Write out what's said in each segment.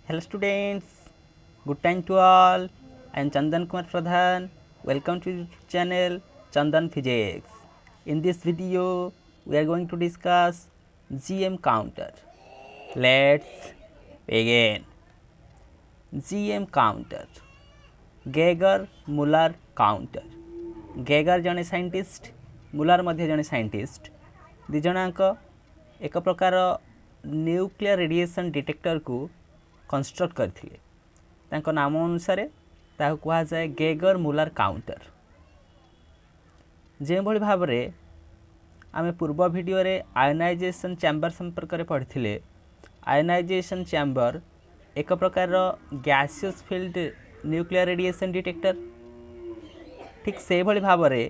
Hello students, good time to all. I am Chandan Kumar Pradhan. Welcome to YouTube channel Chandan Physics. In this video, we are going to discuss GM counter. Let's begin. GM counter, Geiger-Muller counter. Geiger जने scientist, मुलर मध्य जने scientist, दिजणांक एक प्रकार nuclear radiation detector को construct करथिले। तांको नाम अनुसार ताको कहा जाए गेगर मुलर काउंटर। जे भली भाव रे आमे पूर्व वीडियो रे आयोनाइजेशन चैम्बर संपर्क रे पढ़िथिले। आयोनाइजेशन चैम्बर एक प्रकार gaseous field nuclear radiation detector. ठीक से भली भाव रे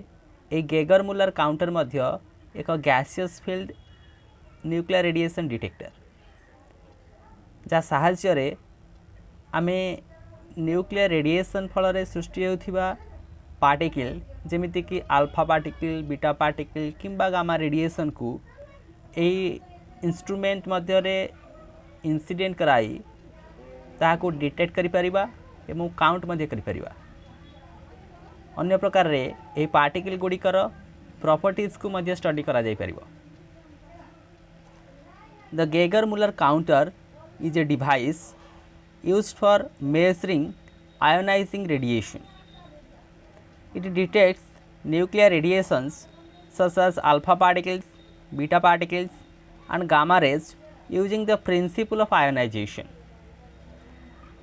ए गेगर मुलर काउंटर मध्य एक gaseous field nuclear radiation detector जा साहाय्य रे आमे न्यूक्लियर रेडिएशन फल रे सृष्टि होथिबा पार्टिकल जेमिति कि अल्फा पार्टिकल, बीटा पार्टिकल किंबा गामा रेडिएशन को एई इंस्ट्रूमेंट मध्य रे इंसिडेंट कराई ताको डिटेक्ट करि परिबा एवं काउंट मध्य करि परिबा। अन्य प्रकार रे एई पार्टिकल गुड़िकर प्रॉपर्टीज को मध्य स्टडी करा जाय परिबो। The Geiger Muller counter is a device used for measuring ionizing radiation. It detects nuclear radiations such as alpha particles, beta particles and gamma rays using the principle of ionization.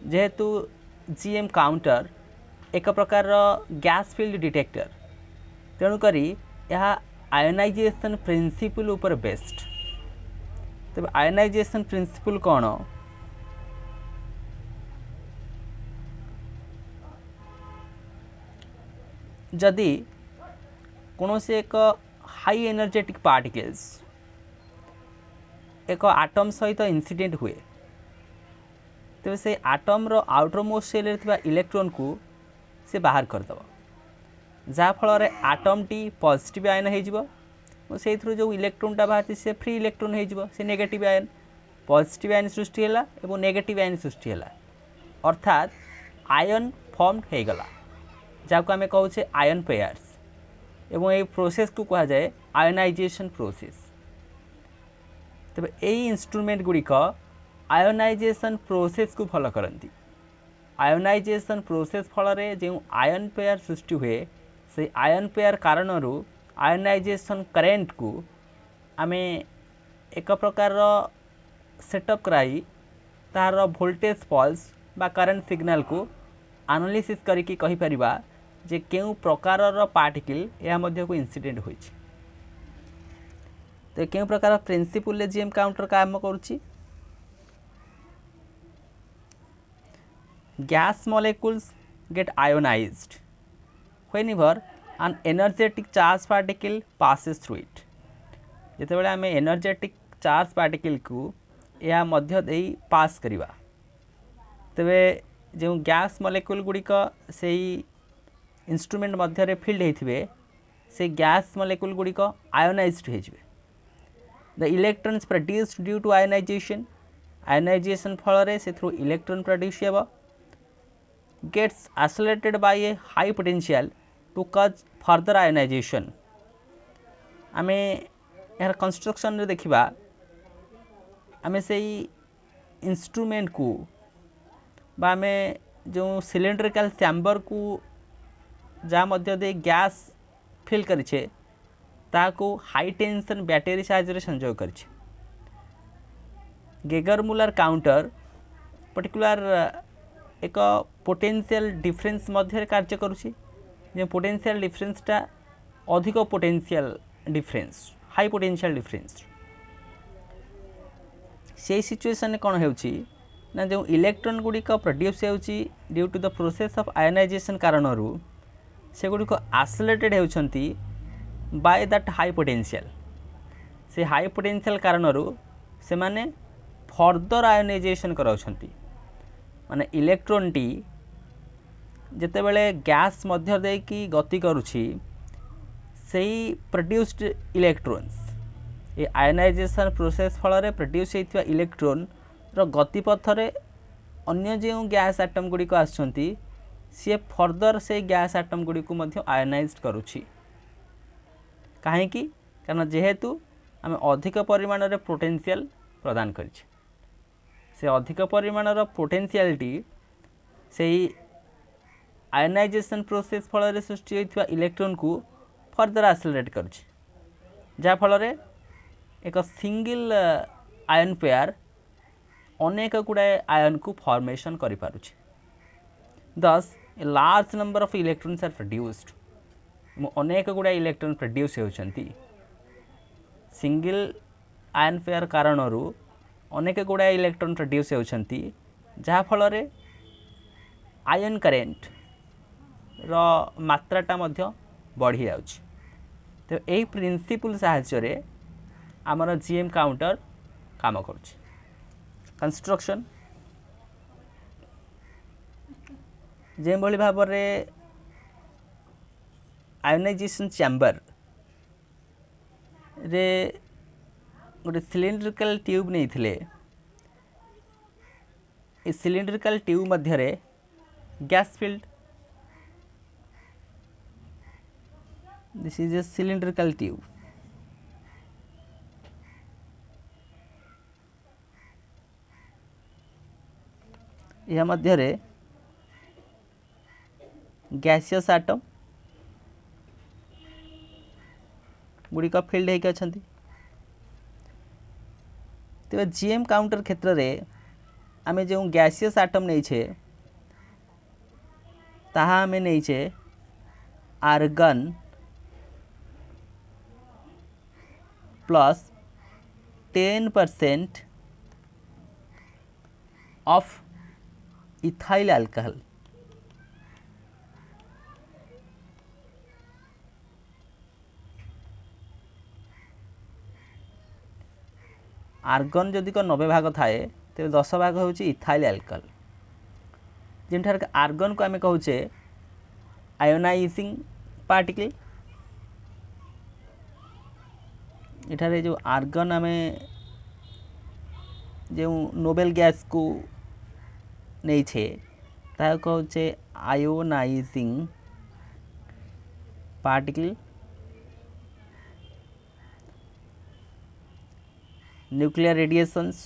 जेहेतु GM counter एक प्रकार gas field detector तेणुक यह ionisation principal उपर based. तब ionisation principal कौन? जदि कौन से एक हाई एनर्जेटिक पार्टिकल्स एक आटम सहित इंसिडेंट हुए तेज से आटम रो आउटर मोस्ट सेल रे इलेक्ट्रॉन को से बाहर करदब जहाँ फल आटम टी पॉजिटिव आयन हो से जो इलेक्ट्रॉनटा बाहर से फ्री इलेक्ट्रॉन हो से नेगेटिव आयन पॉजिटिव आयन सृष्टि है और नेगेटिव आयन सृष्टि है अर्थात आयन फॉर्म हो गला जहाँ आम कहे आयन पेयर्स एवं ये प्रोसेस को कहा जाए आयोनाइजेशन प्रोसेस। तब यही इंस्ट्रूमेंट गुड़िक आयोनाइजेशन प्रोसेस को फॉलो करती। आयोनाइजेशन प्रोसेस फल जो आयन पेयर सृष्टि हुए से आयन पेयर कारण आयोनाइजेशन करेंट को आमे एक प्रकार सेटअप कराई तार वोल्टेज पल्स बा करंट सिग्नल को एनालिसिस करिकी कहि परिबा जे केउ प्रकार पार्टिकल या मध्य को इंसिडेंट होइछि। तो केउ प्रकार प्रिंसिपल ले जीएम काउंटर काम करूछि। Gas molecules get ionised whenever an energetic charge particle passes through it। जिते बड़े आमे एनर्जेटिक चार्ज पार्टिकल को या मध्य देई पास करिवा तबे जो गैस मॉलिक्यूल गुड़िक से इंस्ट्रूमेंट मध्य रे फील्ड होइथिबे से गैस मॉलिक्यूल गुड़िक आयोनाइज्ड हो जिवे। The electrons produced due to ionisation ionisation फल रे से थ्रू इलेक्ट्रॉन प्रोड्यूस हेबो gets accelerated by a high potential to cause further ionisation. आमे यार कंस्ट्रक्शन रे देखिबा आमे से इंस्ट्रूमेंट को बा आमे जो सिलिंड्रिकल चैम्बर को जा मध्य दे गैस फिल करिछे ताको हाई टेंशन बैटरी साहाय्य संयोग करिछे। गेगर-मुलर काउंटर पर्टिकुलर एक पोटेंशियल डिफरेंस मध्य कार्य करुछि जे पोटेंशियल डिफरेंसटा अधिक potential difference high potential difference से सिचुएशन कौन होउछि ना जो इलेक्ट्रॉन गुड़िक प्रोड्यूस होउछि due to the process of ionisation कारण से गुड़िक एक्सेलरेटेड होउछंती बाय दैट हाई पोटेंशियल से हाई पोटेंशियल कारण से माने फर्दर आयोनाइजेशन कराउछंती माने इलेक्ट्रॉन टी जिते बड़े गैस मध्य दे कि गति करुछि सेही प्रोड्यूस्ड इलेक्ट्रॉन्स ये आयोनाइजेशन प्रोसेस फल प्रोड्यूस होता इलेक्ट्रॉन रो गतिपथ रे अन्य जो गैस आटम गुड़िक आसुँच सी फर्दर से गैस आटम गुड़ी को आयोनाइज करुच्ची कहीं कारण जेहेतु आम अधिक परिमाण रे पोटेंशियल प्रदान करिछे से अधिक परिमाणर पोटेंशियलिटी से आयोनाइजेशन प्रोसेस फल सृष्टि होता इलेक्ट्रॉन को फर्दर एक्सेलरेट करुच्चे जहाँ फल एक सिंगल आयन पेयर अनेक गुड़ाए आयन को फॉर्मेशन करि पारुछे thus a large number of electrons are produced अनेक गुड़ाए इलेक्ट्रॉन प्रोड्यूस होती सिंगल आयन पेयर कारणरू अनेक गुड़ाए इलेक्ट्रॉन प्रोड्यूस होती जहाँ फल आयन करेन्ट रो मात्राटा मध्य बढ़ी जाउछि तो यही प्रिंसिपल साहाय्य आमर जीएम काउंटर काम करुच्ची कंस्ट्रक्शन जे भली भाव में आयोनाइजेशन चैम्बर रे गोटे सिलिंड्रिकल ट्यूब नहीं थिले इस सिलिंड्रिकल ट्यूब मध्य रे gas field this is a cylindrical tube यह मध्य रे गैसियस आटम गुड़िक फिल्ड होकर अच्छा तेज जीएम काउंटर क्षेत्र में आम जो गैसियस आटम नहीं ताहा आम नहीं argon plus 10% of ethyl alcohol argon जदि 90 भाग थाए तो 10 भाग हूँ इथाइल अल्कोहल जिनठार आर्गन को आम कहूचे आयोनाइजिंग पार्टिकल इठारे जो आर्गन आम जो नोबेल गैस को नहीं छे ता कहूचे ionising particle nuclear radiations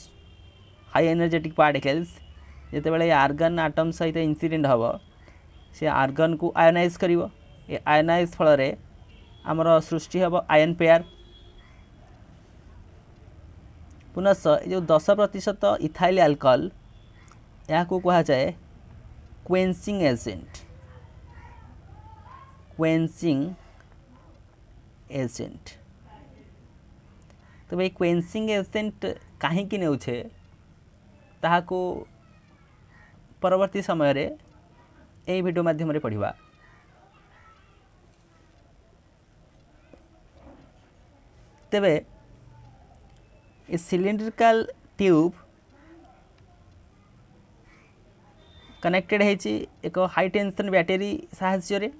high energetic particles जिते बड़े आर्गन आटम सहित इंसिडेंट हम से आर्गन को आयोनाइज करिवो ए आयोनाइज फल रे आमर सृष्टि हम आयन पेयर पुनः जो 10% इथाइल अल्कोहल या कहा जाए क्वेंसिंग एजेंट तो भाई क्वेंसिंग एजेंट कहीं नेउछे ताहाको परवर्ती समय रे ए वीडियो माध्यम रे पढ़िबा तेबे ए सिलिंड्रिकल ट्यूब कनेक्टेड है एक हाई टेंशन बैटेरी साहाय्य रे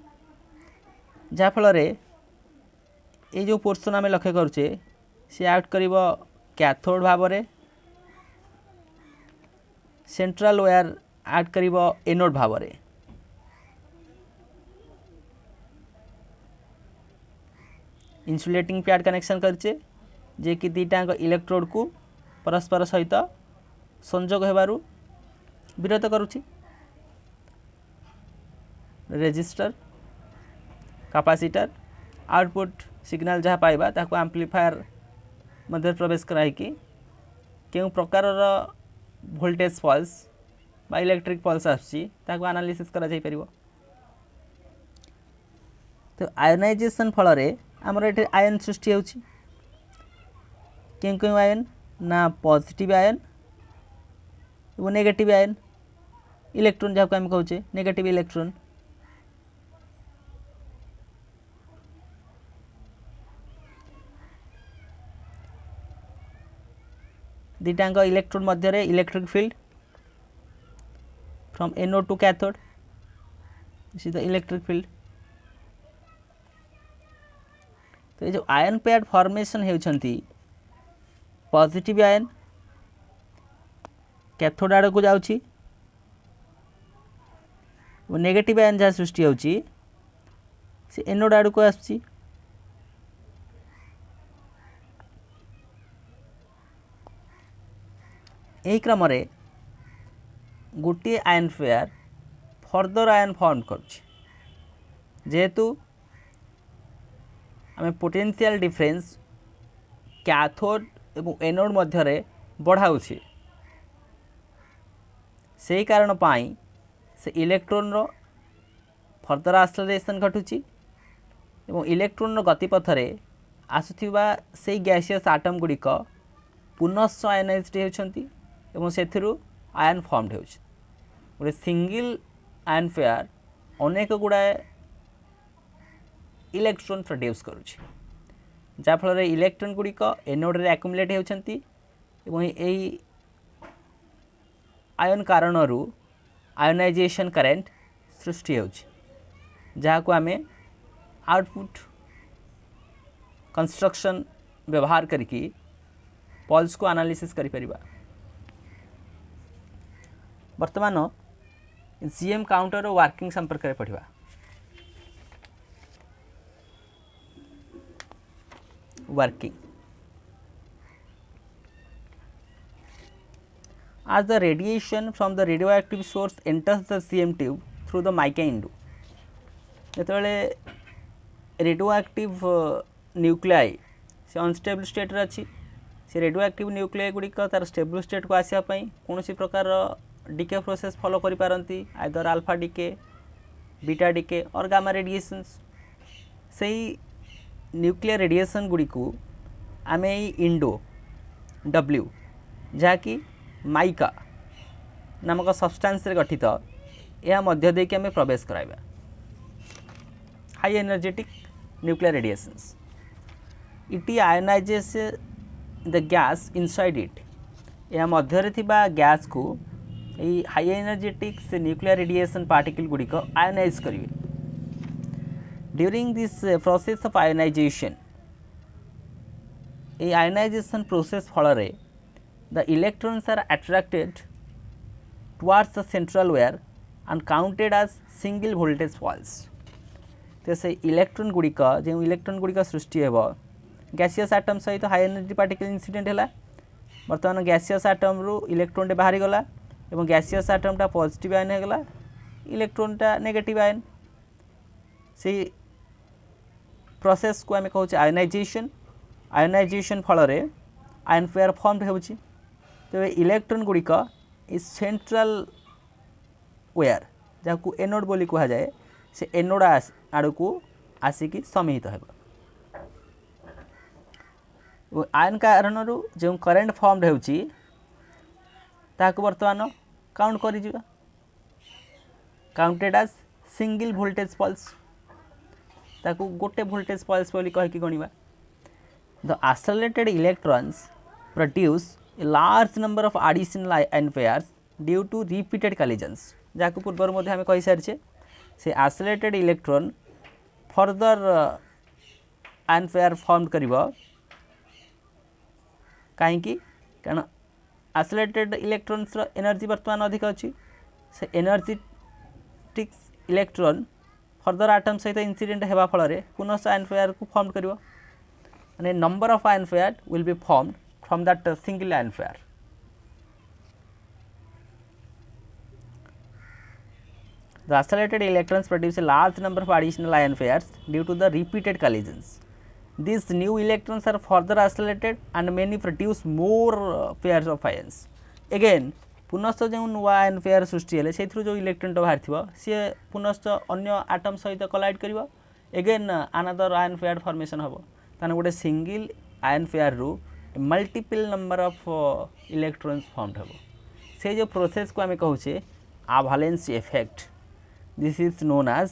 जहाँ फल ये जो पोर्शन आम लक्ष्य करुचे सी आउट कर कैथोड भाव में सेंट्रल वायर आउट कर एनोड भाव में इन्सुलेटिंग पैड कनेक्शन करचे जे कि दीटा इलेक्ट्रोड को परस्पर सहित संजोग होबारु विरत करुछि रेजिस्टर कैपेसिटर आउटपुट सिग्नल जहाँ पाइबा ताको एम्प्लीफायर मध्य प्रवेश कराइकी केउ प्रकार वोल्टेज पल्स बा इलेक्ट्रिक पल्स आसी ताको एनालिसिस करा जाई परिबो। तो आयोनाइजेशन फल रे हमर एठी आयन सृष्टि होछि केउ केउ आयन ना पॉजिटिव आयन और नेगेटिव आयन इलेक्ट्रॉन जहाँ आम कहूचे नेगेटिव इलेक्ट्रॉन दीटांग इलेक्ट्रोड मध्य electric field from anode to cathode this is the electric field. तो ये जो आयन पेयर फॉर्मेशन होती पॉजिटिव आयन कैथोड आड़ को जाउछि नेगेटिव आयन जहाँ सृष्टि होची से एनोड आड़ को आसुची यही क्रम गोटे ion pair further ion form करुच्ची जेहेतु आम पोटेंशियल डिफरेंस कैथोड एवं एनोड मध्य बढ़ाऊे से कारण पाई से इलेक्ट्रोन रो फर्दर एक्सेलरेशन घटुची एवं इलेक्ट्रोन रो गतिपथ रे आसुथिबा से गैसियस आटम गुड़िक पुनश्च आयनाइज्ड होती एवं सेथिरु आयन फॉर्मड हो गोटे सिंगल आयन पेयर अनेक गुड़ाए इलेक्ट्रोन प्रोड्यूस करुच्ची जाफल इलेक्ट्रोन गुड़िक एनोड रे एक्युमुलेट होती एवं यही आयन कारणरू आयोनाइजेशन करेंट सृष्टि होची जहाँ को आमे आउटपुट कंस्ट्रक्शन व्यवहार करके पल्स को एनालिसिस करि परिबा। वर्तमान जीएम काउंटर रो वर्किंग संपर्क रे पढ़िबा। Working as the radiation from the radioactive source enters the CM tube through the mica endo जेतबेले रेडियोआक्टिव न्यूक्लियाई से अनस्टेबल स्टेट रे अछि से रेडियोआक्टिव न्यूक्लियाई गुड़िक तार स्टेबल स्टेट को आसिया पई कोनोसी प्रकार डीके प्रोसेस फॉलो करि पारंती either alpha decay beta decay और गामा रेडिएशंस सेही न्यूक्लियर रेडिएशन गुड़िकू आमे इंडो डब्ल्यू जहाँ कि माइका नामक सब्सटेंस रे गठित यह मध्य देके आमे प्रवेश कराइबा। High energetic nuclear radiations it ionises the gas inside it यह मध्य रे थिबा गैस को यही हाई एनर्जेटिक से न्यूक्लियर रेडिएशन पार्टिकल गुड़िक आयोनाइज करिवे। During this process of ionisation ये आयोनाइजेशन प्रोसेस फल रे the electrons are attracted towards the central wire and counted as single voltage pulse। तो से इलेक्ट्रॉन गुड़िक जो इलेक्ट्रॉन गुड़िक सृष्टि हेब गैसियस आटम सहित हाई एनर्जी पार्टिकल इंसिडेंट है बर्तमान गैसियस आटम रु इलेक्ट्रॉन बाहर गला और गैसियस आटमटा पॉजिटिव आयन हो गला इलेक्ट्रॉनटा नेगेटिव आयन से प्रोसेस को आम कहूँ आयोनाइजेशन। आयोनाइजेशन फल आयन पेयर फॉर्मड होची तो इलेक्ट्रॉन गुड़िक इस सेंट्रल वेयर जहाँ को एनोड बोली कहा जाए से एनोड आड़ को आसिकी समिहित हो आयन कारण जो करेंट फॉर्मड होची ताकू वर्तमान काउंट कर counted as single voltage pulse ताकू गोटे वोल्टेज पल्स बोली कहीकि गणिबा। The accelerated electrons produce a large number of additional ion pairs due to repeated collisions जहाँ को पूर्व मध्य आम कही सारी से accelerated electron further ion pair form करिबो कहीं कारण एक्सेलरेटेड इलेक्ट्रॉन्स एनर्जी वर्तमान अधिक अच्छी से एनर्जेटिक इलेक्ट्रॉन फर्दर आटम सहित इंसिडेंट हेबा फल पुनः आयन पेयर को फॉर्म करिबो माने number of ion pair will be formed from that single ion pair। The accelerated electrons produce a large number of additional ion pairs due to the repeated collisions। These new electrons are further accelerated and many produce more pairs of ions। Again पुनश्च जो नुआ ion pair सृष्टि हेले से जो electron बाहर थी सी पुनश्च अन्य आटम सहित कलाइड कर again another ion pair formation हम ताने गोटे सिंगल आयन पेयर रु multiple number of electrons formed हम से जो प्रोसेस को आम कहूचे avalanche effect this is known as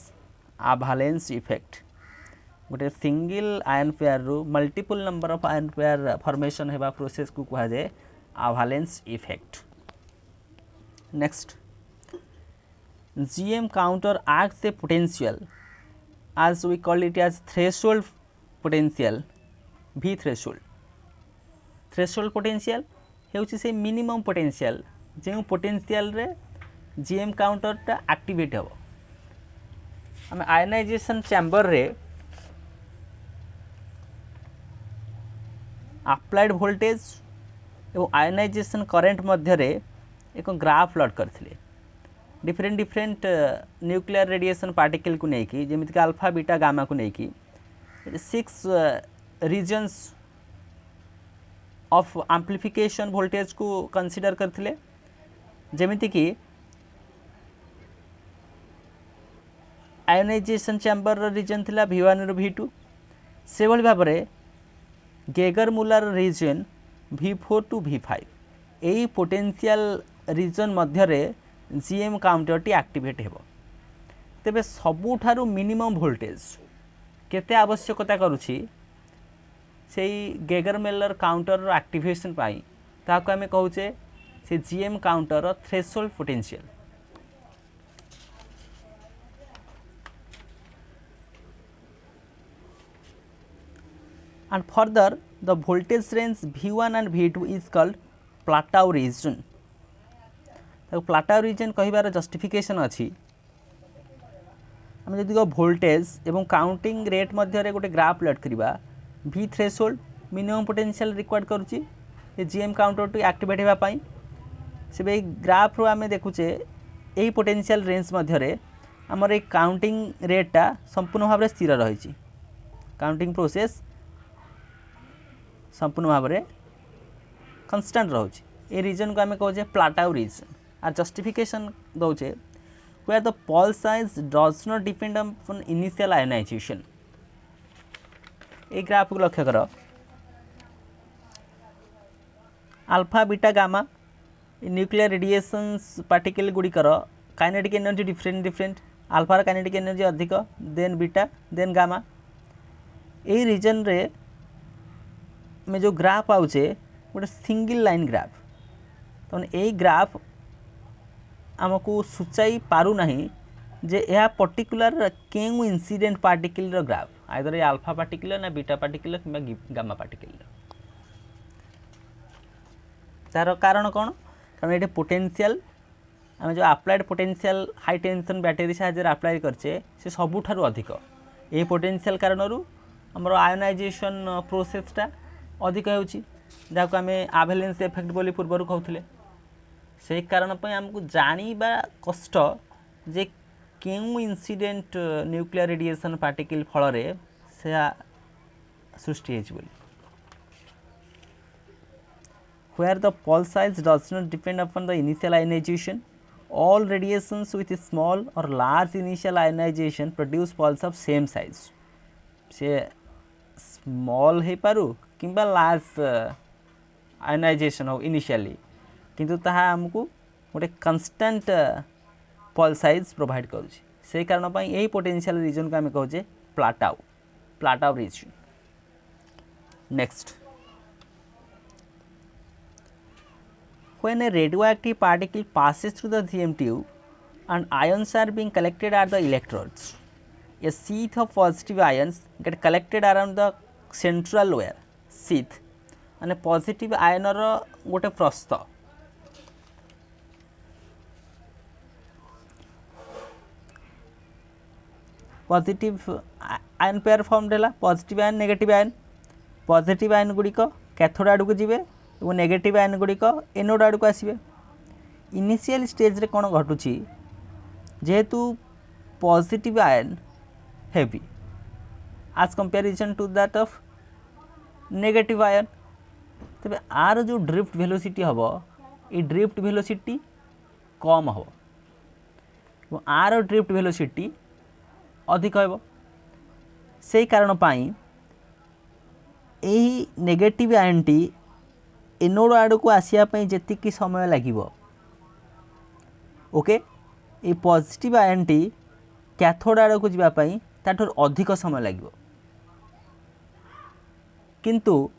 avalanche effect गोटे सिंगल आयन पेयर रु multiple number of ion pair formation हेबा प्रोसेस को कहा जाए avalanche effect. Next GM counter acts a potential as we call it as threshold potential V threshold। Threshold potential हेउछि से minimum potential जो potential रे GM काउंटरटा एक्टिवेट हो आम आयोनाइजेशन चैम्बर रे अप्लाइड वोल्टेज और आयोनाइजेशन करेंट मध्य एक ग्राफ प्लॉट करथिले different different nuclear radiation particle को लेकिन जमीक अल्फा बीटा गामा को लेकिन 6 रीजन्स ऑफ एम्प्लीफिकेशन वोल्टेज को कंसीडर करथिले जमीती कि आयोनाइजेशन चैम्बर रीजन थिला V1 रो V2 से भली भाव में Geiger Muller reason V4 to V5 यही पोटेंशियल रीजन मध्य जीएम काउंटर टी एक्टिवेट हेबो तेबे सबुठारु मिनिमम वोल्टेज केते आवश्यकता करूछि सेही गेगर मुलर काउंटर रो एक्टिवेशन पाई ताको आमे कहूचे से जीएम काउंटर रो threshold potential and further the voltage range V1 and V2 is called plateau region तो plateau region कहिबार जस्टिफिकेशन अछि हम जदि वोल्टेज एवं काउंटिंग रेट मध्य रे गोटे ग्राफ प्लॉट करिबा V threshold minimum potential required करूची ए जीएम काउंटर टू एक्टिवेट हेबा पई से बे ग्राफ रो आमे देखुचे एही पोटेंशियल रेंज मध्य रे हमर ए काउंटिंग रेटटा संपूर्ण भाव रे स्थिर रहिछि काउंटिंग प्रोसेस संपूर्ण भाव में कन्स्टांट रोचे ये रीजन को आम कहे प्लाटाउ रीजन आर जस्टिफिकेशन दौचे where the pulse size does not depend on initial ionisation ये ग्राफ को लक्ष्य कर alpha beta gamma nuclear radiations particle गुड़िकर काइनेटिक एनर्जी डिफरेंट डिफरेंट अल्फार काइनेटिक एनर्जी अधिक देन बीटा देन गामा यही रीजन रे में जो ग्राफ आउचे गोटे सिंगल लाइन ग्राफ तो यही ग्राफ आमको सूचाई पारु नहीं जे यह पर्टिकुलर केउ इंसिडेंट पार्टिकल रो ग्राफ आइदर ये अल्फा पार्टिकल ना बीटा पार्टिकल कि गामा पार्टिकल तार कारण कौन कारण ये पोटेंशियल आम जो applied potential high tension battery साहाय्य अप्लाई करचे से सबुठारु अधिक ये पोटेंशियल कारणरू हमर आयोनाइजेशन प्रोसेसटा अधिक होची जहाँ आम आभेलेन्स इफेक्ट बोली पूर्वर कहते से कारण आमको जानिबा कष्ट जे केउ इंसिडेंट न्यूक्लियर रेडिएशन पार्टिकल फल से सृष्टि होची बोली where the pulse size does not depend upon the initial ionization all radiations with small or large initial ionization produce pulse of same size से स्मॉल है पारु किंबा लार्ज आयोनाइजेशन हो initially किंतु ताहा हमको गोटे कंस्टेंट पल्स साइज प्रोवाइड करुछि से कारण पई एही पोटेंशियल रीजन को हम कहूचे plateau region next when a radioactive particle passes through the CM tube and ions are being collected at the electrodes a sheath of positive ions get collected around the central wire sheath and a positive ion रो गोटे प्रस्थ positive ion pair form देला positive ion गुड़िक cathode आड़ को जीवे और negative ion गुड़िक anode आड़ को आसवे initial stage रे कौन घटुची जेहेतु positive ion heavy as comparison to that of negative ion तबे आर जो ड्रिफ्ट वेलोसिटी हम ये ड्रिफ्ट वेलोसिटी कम हम आर ड्रिफ्ट वेलोसिटी अधिक हो से कारण पाई यही नेगेटिव आयन टी एनोड आड़ को आसवाई जी समय लगे ओके ये पॉजिटिव आयन टी कैथोड आड़ को जावाई ताठर अधिक समय लगे किंतु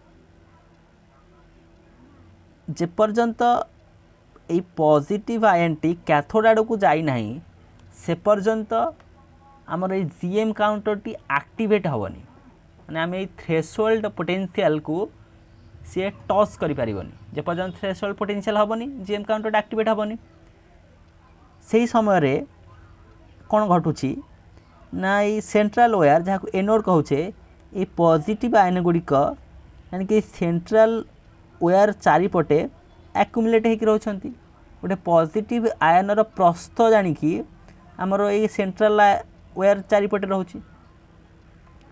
जेपर्यंत ये पॉजिटिव आयन टी कैथोड आड़ को जाई नहीं से पर्यंत आमर ये जीएम काउंटर टी एक्टिवेट हेनी माने आम ये थ्रेशोल्ड पोटेंशियल को सी टच करें जे पर्यंत थ्रेशोल्ड पोटेंशियल हेनी जीएम काउंटर एक्टिवेट हेनी से समय रे कौन घटुची ना ये सेंट्रल वायर जहाँ एनोड कहूचे ये पॉजिटिव आयन गुड़िक यानी कि सेंट्रल वायर चारिपटे एक्युमुलेट होकर रोचंती गोटे पॉजिटिव आयनर प्रस्थ जानिकी आमर ये सेंट्रल वायर चारिपटे रोचे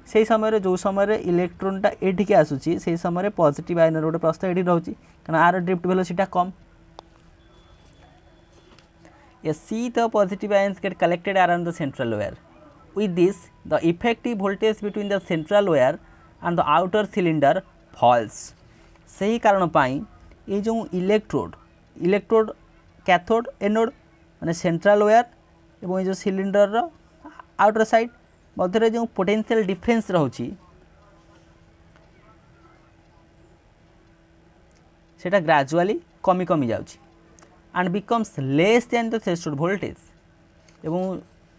से समय जो समय इलेक्ट्रोनटा एठिके आसूची से समय पॉजिटिव आयनर गोटे प्रस्थ ये रोचे कारण आर ड्रिफ्ट वेलोसिटी कम see the positive ions get collected around the central wire. With this, the effective voltage between the central wire and the outer cylinder falls. सही कारण पाई ये जो इलेक्ट्रोड कैथोड एनोड माने सेंट्रल वायर एवं जो cylinder रो outer side मध्य जो potential difference रहउची सेटा gradually कमी कमी जाउची and becomes less than the threshold voltage एवं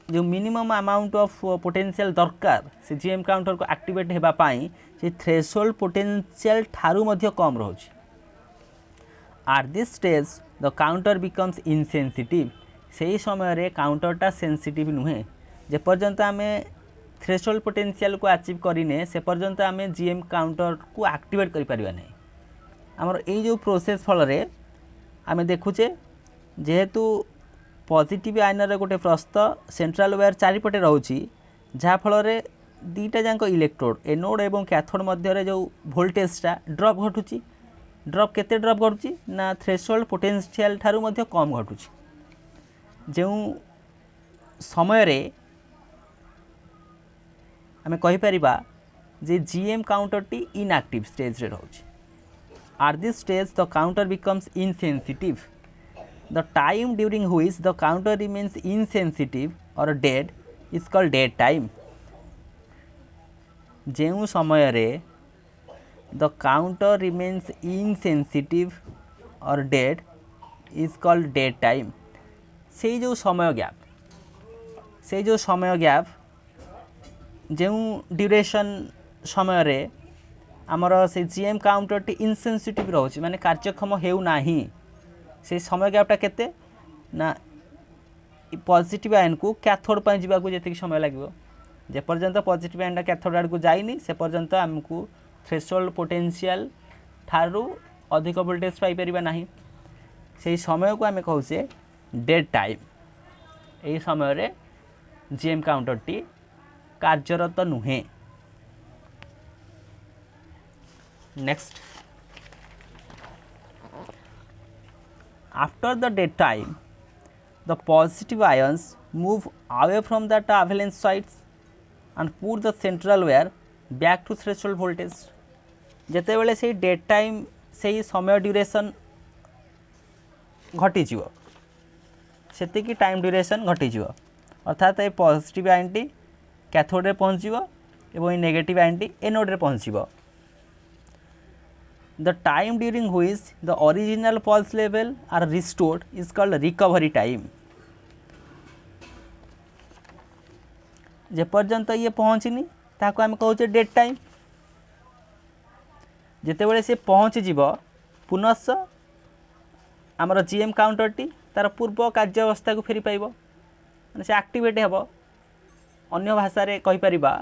जो मिनिमम अमाउंट ऑफ पोटेंशियल दरकार से जीएम काउंटर को एक्टिवेट हेबा पाई से थ्रेशोल्ड पोटेंशियल ठारू मध्य कम रहउची at this stage the counter becomes insensitive सही समय रे काउंटरटा सेंसिटिव नुहे जे पर्यंत आमे थ्रेशोल्ड पोटेंशियल को अचीव करिने से पर्यंत आमे जीएम काउंटर को एक्टिवेट करि परिबा नै हमर ए जो प्रोसेस फल रे आमे देखुचे जेहेतु पॉजिटिव आयनर गोटे प्रस्थ सेंट्रल वायर चारिपटे रोची जहाँ फल दीटा जाक इलेक्ट्रोड एनोड एवं कैथोड मध्य जो वोल्टेजटा ड्रप घटुची ड्रप केते ड्रप घटुची ना थ्रेशोल्ड पोटेंशियल ठारू मध्य कम घटुची जो समय रे आमे कहि परिबा जे जीएम काउंटरटी इनएक्टिव स्टेज रे रहउची at this stage the counter becomes insensitive the time during which the counter remains insensitive or dead is called dead time ଯେଉଁ ସମୟରେ the counter remains insensitive or dead is called dead time ସେଇ ଯେଉଁ ସମୟ gap ଯେଉଁ duration ସମୟରେ आमर से GM काउंटरटी insensitive रोचे माने कार्यक्षम हेउ नाही से समय गैपटा केते ना पॉजिटिव आयन को कैथोड पर जीवा को जेतिक समय लागबो जे पर्यंत पॉजिटिव आयनटा कैथोड आड़ को जाइनी से पर्यंत हमकु थ्रेशोल्ड पोटेंशियल ठारू अधिक वोल्टेज पाई परिबा नाही से समय को आमे कहूसे डेड टाइम एई समय रे जीएम काउंटरटी कार्यरत नुहे Next, after the dead time, the positive ions move away from the valence sites and put the central wire back to threshold voltage. जेते बेले से डेड टाइम से समय ड्यूरेशन घटी जीव सेति की टाइम ड्यूरेशन घटी जीव अर्थात ये positive ion T cathode ray पहुंच जीव एवं ये नेगेटिव आयन टी एनोड रे पहुंच जीव The time during which the original pulse level are restored is called recovery time. जे पर्यंत ये पहुँचनी ताको आम कहूचे डेड टाइम जितेबाला से पहुँची जीव पुनः आमर जीएम काउंटरटी तार पूर्व कार्यावस्था को फेरी पाइब माने से एक्टिवेट हेब अन्य भाषा रे कहि परिबा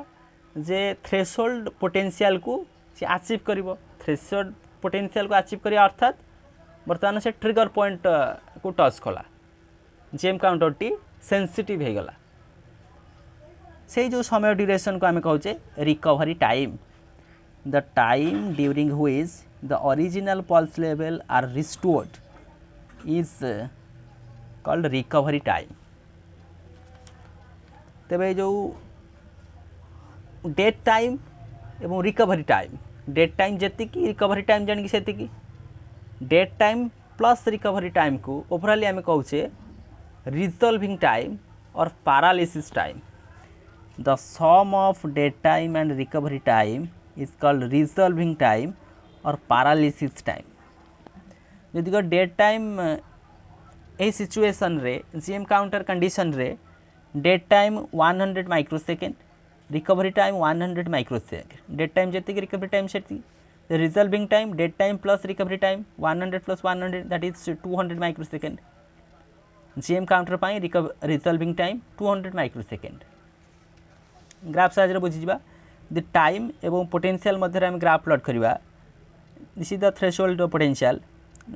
जे थ्रेशोल्ड पोटेंशियल को से अचीव करिवो थ्रेशोल्ड पोटेंशियल को अचीव करिया अर्थात बर्तमान से ट्रिगर पॉइंट को टच कला जीएम काउंटरटी सेंसिटिव हो गला से जो समय ड्यूरेशन को आम कहूचे recovery time the time during which the original pulse level are restored is called recovery time तेबे जो डेड टाइम एवं रिकवरी टाइम डेड टाइम जेति की रिकवरी टाइम जान की सेति की dead time plus recovery time को ओवरऑल आम कहूचे रिजॉल्विंग टाइम और paralysis time the sum of dead time and recovery time is called resolving time और पैरालिसिस टाइम यदि डेड टाइम ए सिचुएशन रे जीएम काउंटर कंडीशन रे dead time 100 microsecond recovery time 100 microsecond dead time जेति recovery time सेति resolving time dead time plus recovery time 100 plus 100 that is 200 microsecond GM counter पाई resolving time 200 microsecond graph साहाय्य बुझीजा the time एवं potential मध्य आम graph plot करवा this is the threshold potential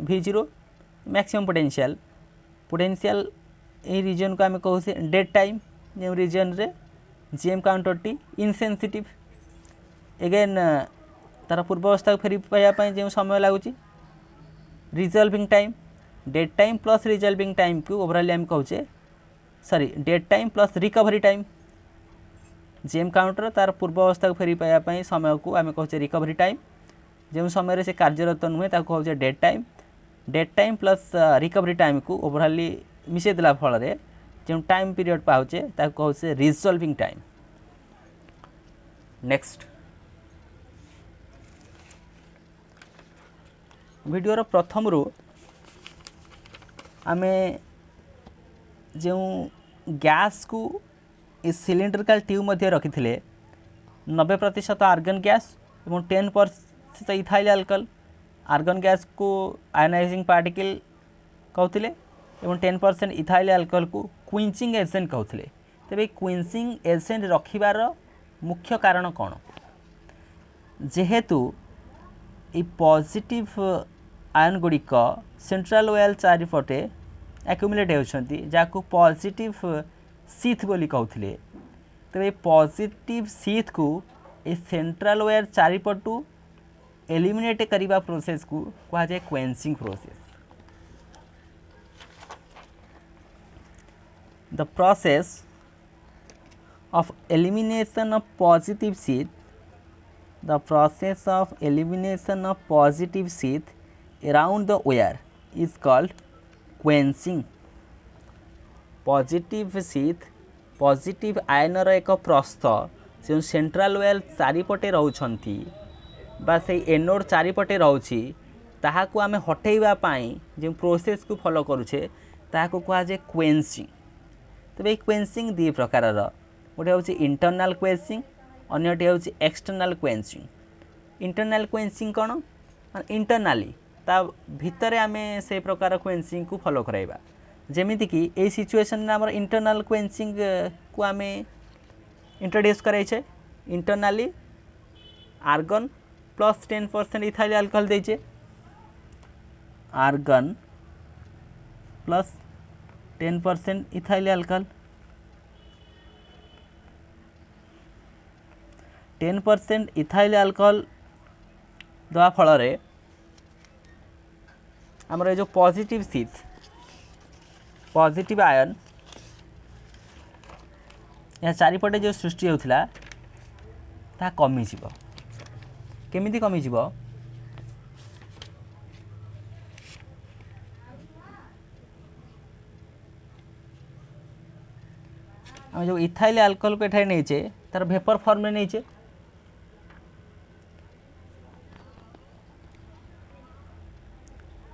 V0 maximum potential potential ये region को आम कहूँ डेड टाइम जो रीजन रे जीएम काउंटर टी इनसेंसिटिव एगेन तार पूर्वावस्था को फेरी पाइबा जो समय लगुच resolving time dead time plus resolving time को ओवरऑल आम कहूचे sorry dead time plus recovery time GM counter तार पूर्वावस्था को फेरी पाइबा समय को आम कहूचे रिकवरी टाइम जो समय से कार्यरत नुहे कहूचे dead time plus recovery time को ओवरऑल मिसई देला फल जो टाइम पीरियड पाचे कहूचे रिजल्विंग टाइम। नेक्स्ट वीडियोर प्रथम रू आमे जो गैस को इस सिलिंड्रिकल ट्यूब मध्य रखी 90% आर्गन गैस और 10% इथाइल अल्कोहल आर्गन गैस को आयोनाइजिंग पार्टिकल कहते 10% इथाइल अल्कोहल को क्विंचिंग एजेंट कहते। तेरे क्विंचिंग एजेंट रखिबार मुख्य कारण कौन जेहेतु ये पॉजिटिव आयन गुड़िक सेंट्रल वेल चारिपटे एक्युमुलेट होती जहाँ पॉजिटिव सीथ बोली कहते। तेरे पॉजिटिव सीथ को ये सेंट्रल वेयर चारिपटू एलिमिनेट करने प्रोसेस को कहा जाए quenching process. The process of elimination of positive sheath, the process of elimination of positive sheath around the wire is called quenching. Positive sheath positive INR एक प्रस्थ जो central वेल चारिपटे रोचंती बा से anode चारिपटे रोची ताहाको आमे हटेइबा पाई जो प्रोसेस को फॉलो करूछे ताहाको कहा जाए क्वेंचिंग। तबे क्वेंचिंग दी प्रकार गोटे हूँ इंटरनाल क्वेंचिंग अन्यटी हूँ एक्सटर्नाल क्वेंचिंग। इंटरनाल क्वेंचिंग कौन इंटरनाली ता भितर आमे से प्रकार क्वेंचिंग को फॉलो कराइबा जेमिति कि ए सिचुएशन में आमर इंटरनाल क्वेंचिंग को आमे इंट्रोड्यूस कराइछे। Internally argon plus 10% ethyl alcohol देइछे argon plus 10% ethyl alcohol 10% ethyl alcohol दवा फल आमर जो पॉजिटिव शीथ पॉजिटिव आयन या चारिपटे जो सृष्टि होता ता कमिज केमिति कमिज आम जो इथाइल अल्कोहल को एठारे नहींचे तार भेपर फॉर्म में नहींचे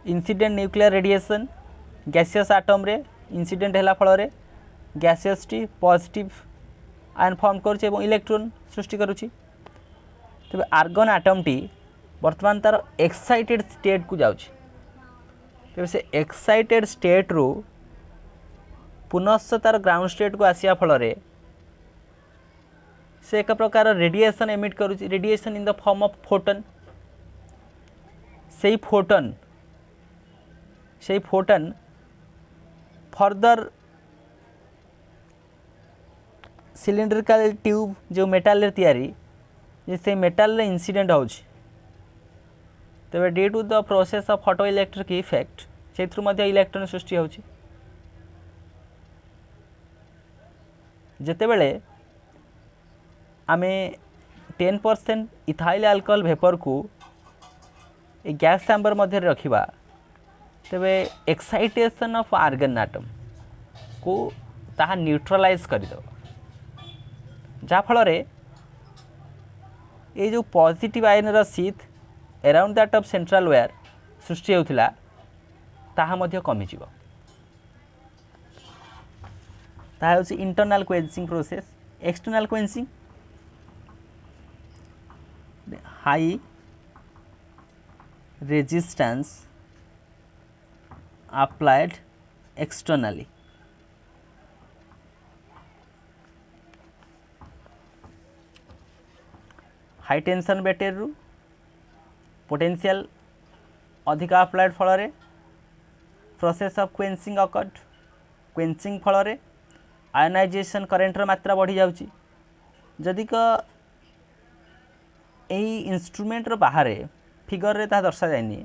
incident nuclear radiation gaseous atom रे इंसिडेंट हैला फल रे गैसियस टी पॉजिटिव आयन फॉर्म करुचे एवं इलेक्ट्रॉन सृष्टि करुची। तबे आर्गन आटम टी वर्तमान तार एक्साइटेड स्टेट को जाउची तबे से एक्साइटेड स्टेट रो पुनश्च तार ग्राउंड स्टेट को आसिया फल रे से एक प्रकार रेडिएशन एमिट करुची radiation in the form of photon. से फोटन फर्दर सिलिंड्रिकल ट्यूब जो मेटाल रे तैयारी से मेटाल रे इंसिडेंट होउची तबे due to the process of photoelectric effect सेथरु मध्ये इलेक्ट्रॉन सृष्टि होउची। जेते बेले आमे 10% इथाइल अल्कोहल वेपर को ए गैस चैम्बर मध्य रखिबा तेबे एक्साइटेशन ऑफ आर्गन आटम को ताहा न्यूट्रलाइज कर दो जा फल रे ये जो positive ion sheath around that of central wire सृष्टि होता ताहा मध्य कमी जीव ताहा होची internal quenching process. External quenching high resistance applied externally high tension battery potential अधिक अप्लाइड फल process of quenching occurred quenching फल आयोनाइजेशन करेंटर मात्रा बढ़ी जाउची जदि क यही इंस्ट्रूमेंट रो बाहर फिगर रे ता दर्शा जायनी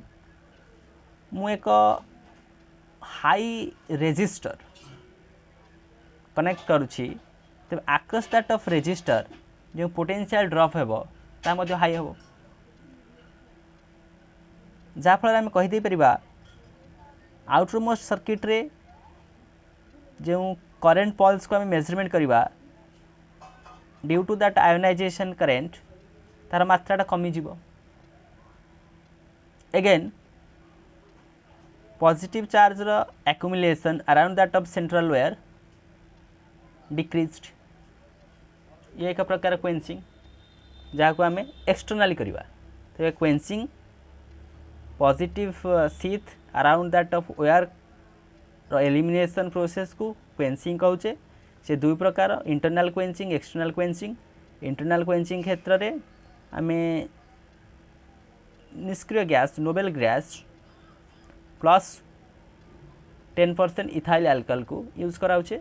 मु एक हाई रेजिस्टर कनेक्ट करुछि तेज आक्रस दैट ऑफ रेजिस्टर जो पोटेंशियल ड्रॉप हेबो ता मध्य हाई हेबो जहाँ फल आम कहीदे परिबा आउटरमोस्ट सर्किट रे जो करेंट पल्स को आम मेजरमेंट करवा due to that ionisation current तार मात्राटा कमिजिब अगेन पॉजिटिव चार्ज रो accumulation around that of central wire decreased ये एक प्रकार क्वेंचिंग जहाँ को आम एक्सटर्नाली करवा तो quenching positive sheath around that of wire रो एलिमिनेशन प्रोसेस को क्वेंचिंग कहूचे से दुई प्रकार internal quenching external quenching internal quenching क्षेत्र में आम निष्क्रिय gas noble gas plus 10% ethyl alcohol को यूज कराऊे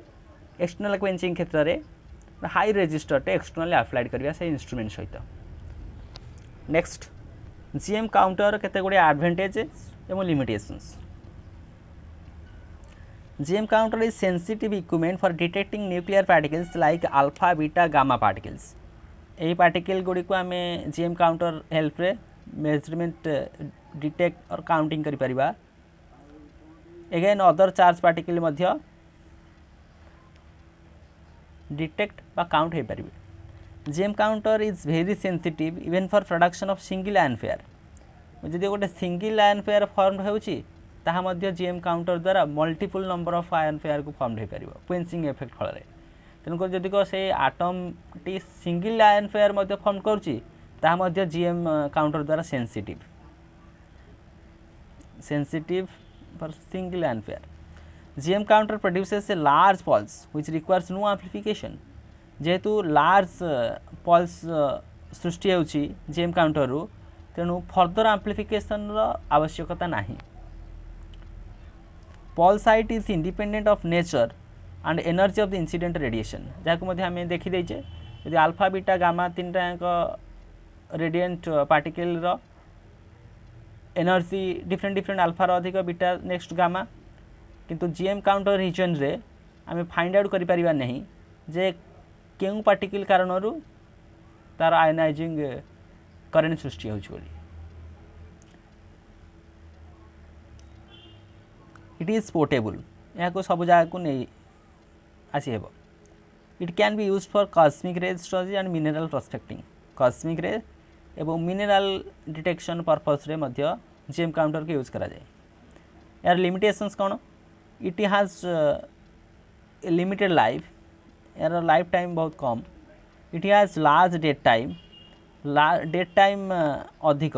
एक्सटर्नल क्वेंचिंग क्षेत्र में हाई रेजिस्टर टे एक्सटर्नली अप्लाइड करवा से इंस्ट्रूमेंट सहित नेक्स्ट जीएम काउंटर केते गुड़े एडवांटेजेस एवं limitations GM counter is sensitive equipment for detecting nuclear particles like alpha, beta, gamma particles. यही पार्टिकल गुड़ी को आम GM काउंटर हेल्प रे मेजरमेंट डिटेक्ट और काउंटिंग करि परिबा अगेन अदर चार्ज पार्टिकल मध्य डिटेक्ट बा काउंट हो पारिबे GM counter is very sensitive even for production of single ion fair जदि गोटे सिंगल आयन फेयर फॉर्म होउची ताहा मध्य GM काउंटर द्वारा multiple number of ion fair को फॉर्म हो पार क्वेंचिंग इफेक्ट फल तेणुक जदि से atom T single ion pair मध्य फॉर्म करुच्ची ताहा मध्य GM काउंटर द्वारा sensitive for single ion pair GM counter produces a large pulse which requires no amplification जेहेतु लार्ज पल्स सृष्टि होउची GM काउंटर रु तेणु फर्दर एम्प्लीफिकेशन रो आवश्यकता नाही pulse height is independent of nature and energy of the incident radiation जहाँ आम देखी देचे यदि अल्फा बीटा गामा तीन टाक रेडिएंट पार्टिकल रो एनर्जी डिफरेंट डिफरेंट अल्फार अधिक बीटा नेक्स्ट गामा किंतु GM काउंटर रीजन रे आम फाइंड आउट करि परिबा नहीं जे केउ पार्टिकल कारणरू तार आयोनाइजिंग करेंट सृष्टि होउछ बोली इट इज पोर्टेबल यहाँ को सब जगह को नहीं आसी हेब it can be use for cosmic rays study and mineral prospecting cosmic ray एवं मिनरल डिटेक्शन पर्पस रे मध्य GM काउंटर के यूज करा जाए यार लिमिटेशंस कौन इट हैज लिमिटेड लाइफ यार लाइफ टाइम बहुत कम it has large dead time अधिक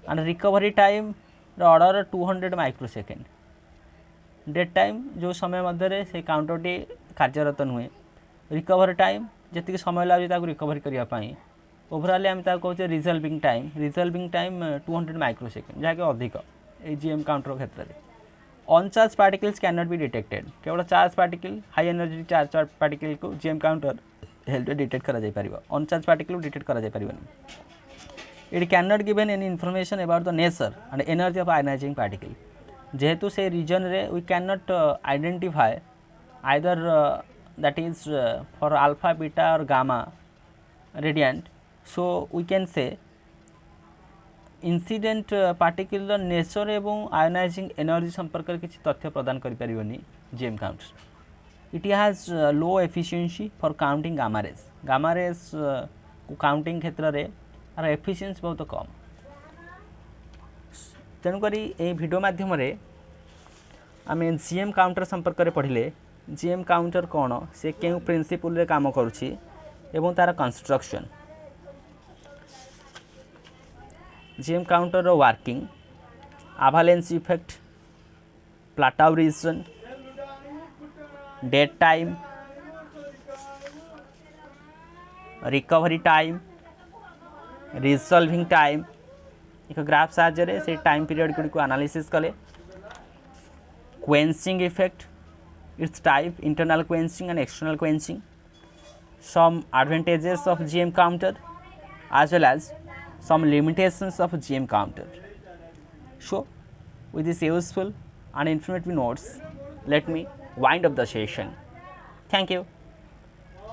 and recovery time order 200 microsecond dead time जो समय मध्य से काउंटर टी कार्यरत नुहे रिकवरी टाइम जी समय लगे रिकवरी करने ओभरऑल आम कहचे रिजल्विंग टाइम 200 माइक्रोसेकेंड जहाँकि अधिक ये GM काउंटर क्षेत्र में uncharged particles can not be detected केवल charge particle high energy charge particle को GM काउंटर हेल्प डिटेक्ट करा जाय परिबा अनचार्ज पार्टिकल को डिटेक्ट करा जाय परिबा it can not given any information about the nature and energy of ionizing particle जेहेतु से रीजन रे we can not identify either that is for alpha beta और gamma radiant so we can say incident particle nature एवं ionizing energy संपर्क में किसी तथ्य प्रदान कर पारिबनी GM counter it has low efficiency for counting gamma rays को counting क्षेत्र में आर एफिशिएंसी बहुत कम तेणुक ये वीडियो माध्यम आम GM काउंटर संपर्क में पढ़ले GM काउंटर कौन से क्यों प्रिंसिपल रे काम करुच्ची एवं तार कंस्ट्रक्शन GM काउंटर रो working avalanche effect plateau region dead time recovery time resolving time एक ग्राफ साहाय्य से टाइम पीरियड गुड़ी को एनालिसिस कले quenching effect its type internal quenching and external quenching some advantages of GM counter as well as some limitations of GM counter. So with this useful and informative notes, let me wind up the session. Thank you.